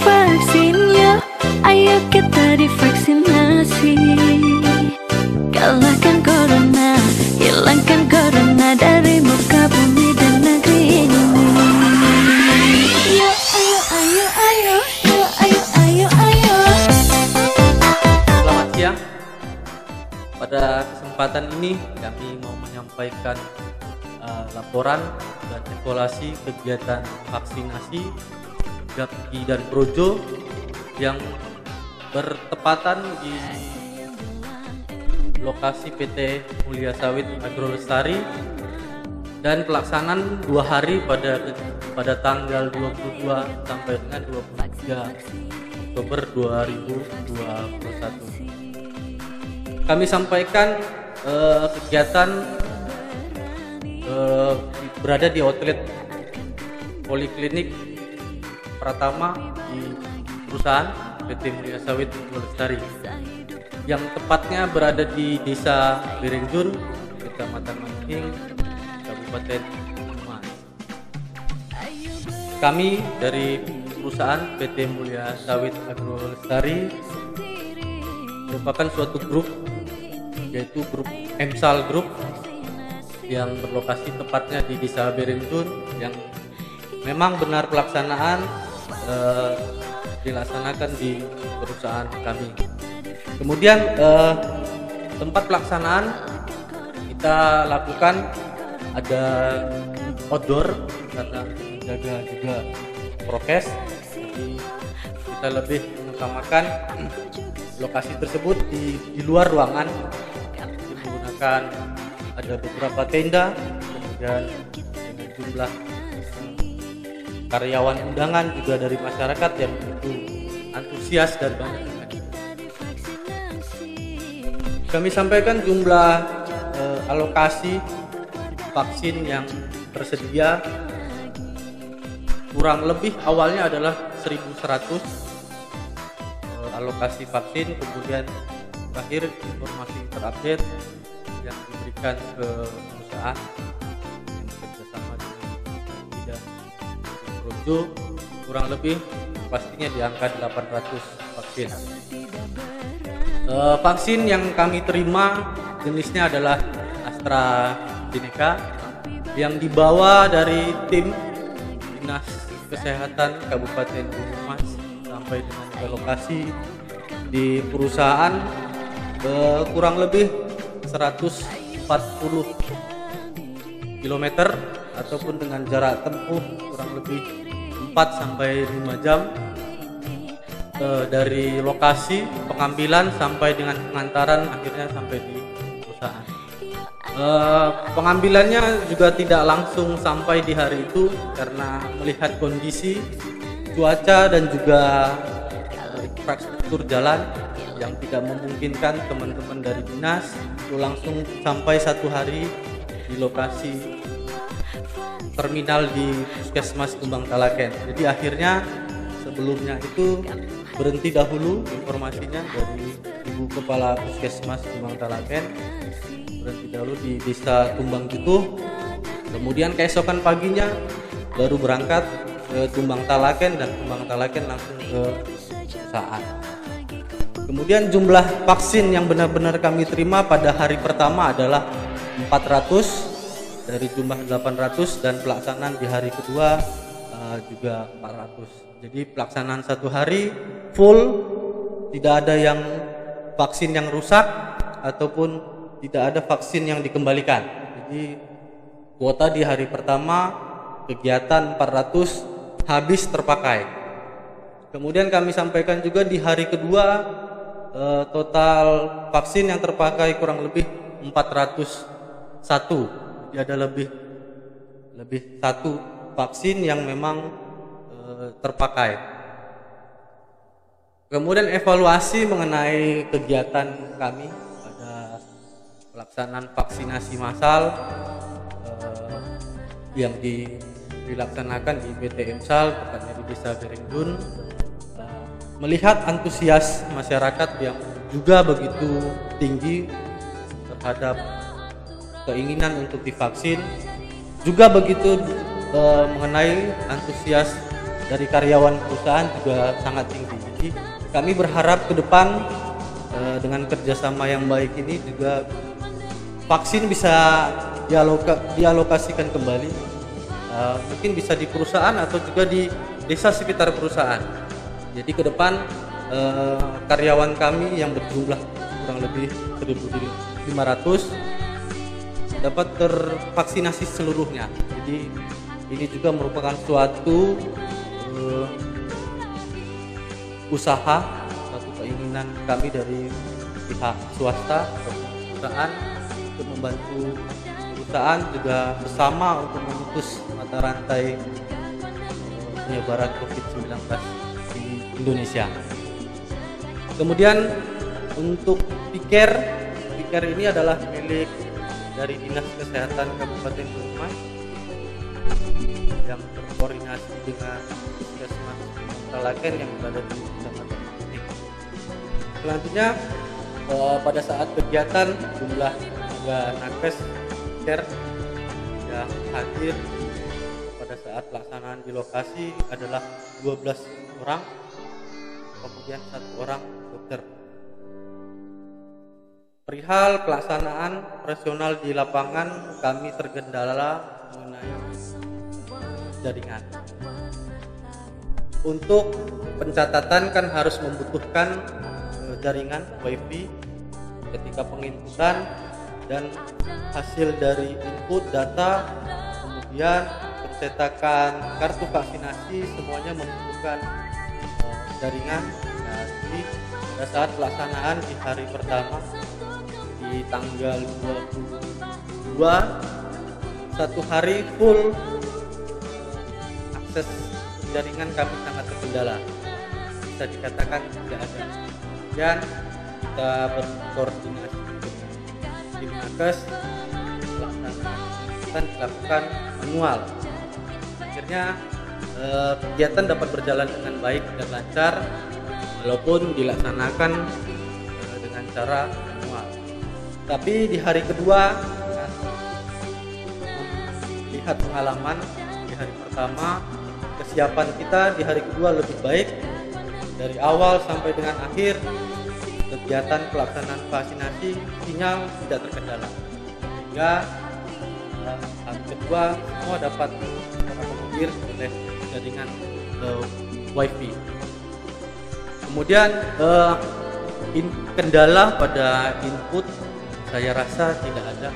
Vaksin yuk, ayo kita divaksinasi. Kalahkan corona, hilangkan corona dari muka bumi dan negeri ini. Yuk, ayo. Selamat siang. Pada kesempatan ini kami mau menyampaikan laporan dan evaluasi kegiatan vaksinasi Gapki dan Projo yang bertepatan di lokasi PT Mulia Sawit Agrolestari dan pelaksanaan 2 hari pada tanggal 22 sampai dengan 23 Oktober 2021. Kami sampaikan kegiatan berada di outlet Poliklinik Pratama di perusahaan PT Mulia Sawit Agrolestari yang tepatnya berada di Desa Berengjun, Kecamatan Mancing, Kabupaten Mas. Kami dari perusahaan PT Mulia Sawit Agrolestari merupakan suatu grup, yaitu grup Emsal Group yang berlokasi tepatnya di Desa Berengjun, yang memang benar pelaksanaan dilaksanakan di perusahaan kami. Kemudian tempat pelaksanaan kita lakukan ada outdoor karena menjaga juga prokes. Jadi kita lebih mengutamakan lokasi tersebut di luar ruangan, menggunakan ada beberapa tenda, kemudian dengan jumlah karyawan undangan juga dari masyarakat yang begitu antusias dan banyak. Kami sampaikan jumlah alokasi vaksin yang tersedia kurang lebih awalnya adalah 1.100 alokasi vaksin, kemudian terakhir informasi terupdate yang diberikan ke perusahaan yang bekerjasama dengan Projo kurang lebih pastinya di angka 800 vaksin. Vaksin yang kami terima jenisnya adalah AstraZeneca yang dibawa dari tim Dinas Kesehatan Kabupaten Banyumas sampai dengan ke lokasi di perusahaan kurang lebih 140 km ataupun dengan jarak tempuh kurang lebih 4 sampai 5 jam dari lokasi pengambilan sampai dengan pengantaran akhirnya sampai di perusahaan. Pengambilannya juga tidak langsung sampai di hari itu karena melihat kondisi cuaca dan juga infrastruktur jalan yang tidak memungkinkan teman-teman dari dinas itu langsung sampai 1 hari di lokasi terminal di Puskesmas Tumbang Talaken. Jadi akhirnya sebelumnya itu berhenti dahulu informasinya dari Ibu Kepala Puskesmas Tumbang Talaken, berhenti dahulu di Desa Tumbang Jutuh. Kemudian keesokan paginya baru berangkat ke Tumbang Talaken dan Tumbang Talaken langsung ke perusahaan. Kemudian jumlah vaksin yang benar-benar kami terima pada hari pertama adalah 400 dari jumlah 800 dan pelaksanaan di hari kedua juga 400. Jadi pelaksanaan 1 hari full, tidak ada yang vaksin yang rusak ataupun tidak ada vaksin yang dikembalikan. Jadi kuota di hari pertama kegiatan 400 habis terpakai. Kemudian kami sampaikan juga di hari kedua total vaksin yang terpakai kurang lebih 401. Jadi ada lebih 1 vaksin yang memang terpakai. Kemudian evaluasi mengenai kegiatan kami pada pelaksanaan vaksinasi massal yang dilaksanakan di PT Emsal tepatnya di Desa Berengjun, melihat antusias masyarakat yang juga begitu tinggi terhadap keinginan untuk divaksin. Juga begitu mengenai antusias dari karyawan perusahaan juga sangat tinggi. Jadi kami berharap ke depan dengan kerjasama yang baik ini juga vaksin bisa dialokasikan kembali, mungkin bisa di perusahaan atau juga di desa sekitar perusahaan. Jadi ke depan karyawan kami yang berjumlah kurang lebih 1.500 dapat tervaksinasi seluruhnya. Jadi ini juga merupakan suatu usaha, suatu keinginan kami dari pihak swasta atau perusahaan untuk membantu perusahaan juga bersama untuk memutus mata rantai penyebaran COVID-19 di Indonesia. Kemudian untuk Piker ini adalah milik dari Dinas Kesehatan Kabupaten Banyumas yang berkoordinasi dengan Puskesmas Talaken yang berada di Kecamatan Kuning. Selanjutnya pada saat kegiatan jumlah tenaga nakes Piker yang hadir pada saat pelaksanaan di lokasi adalah 12 orang, kemudian 1 orang dokter. Perihal pelaksanaan operasional di lapangan, kami terkendala mengenai jaringan. Untuk pencatatan kan harus membutuhkan jaringan WiFi ketika penginputan dan hasil dari input data, kemudian pencetakan kartu vaksinasi, semuanya membutuhkan jaringan. Nah, jadi pada saat pelaksanaan di hari pertama di tanggal 22, 1 hari full akses jaringan kami sangat terkendala, bisa dikatakan tidak ada. Dan kita berkoordinasi dengan tim nakes, pelaksanaan kegiatan dilakukan manual. Akhirnya kegiatan dapat berjalan dengan baik dan lancar walaupun dilaksanakan dengan cara manual. Tapi di hari kedua lihat pengalaman di hari pertama, kesiapan kita di hari kedua lebih baik. Dari awal sampai dengan akhir kegiatan pelaksanaan vaksinasi sinyal tidak terkendala, sehingga hari kedua semua dapat terakomodir oleh jaringan WiFi. Kemudian kendala pada input saya rasa tidak ada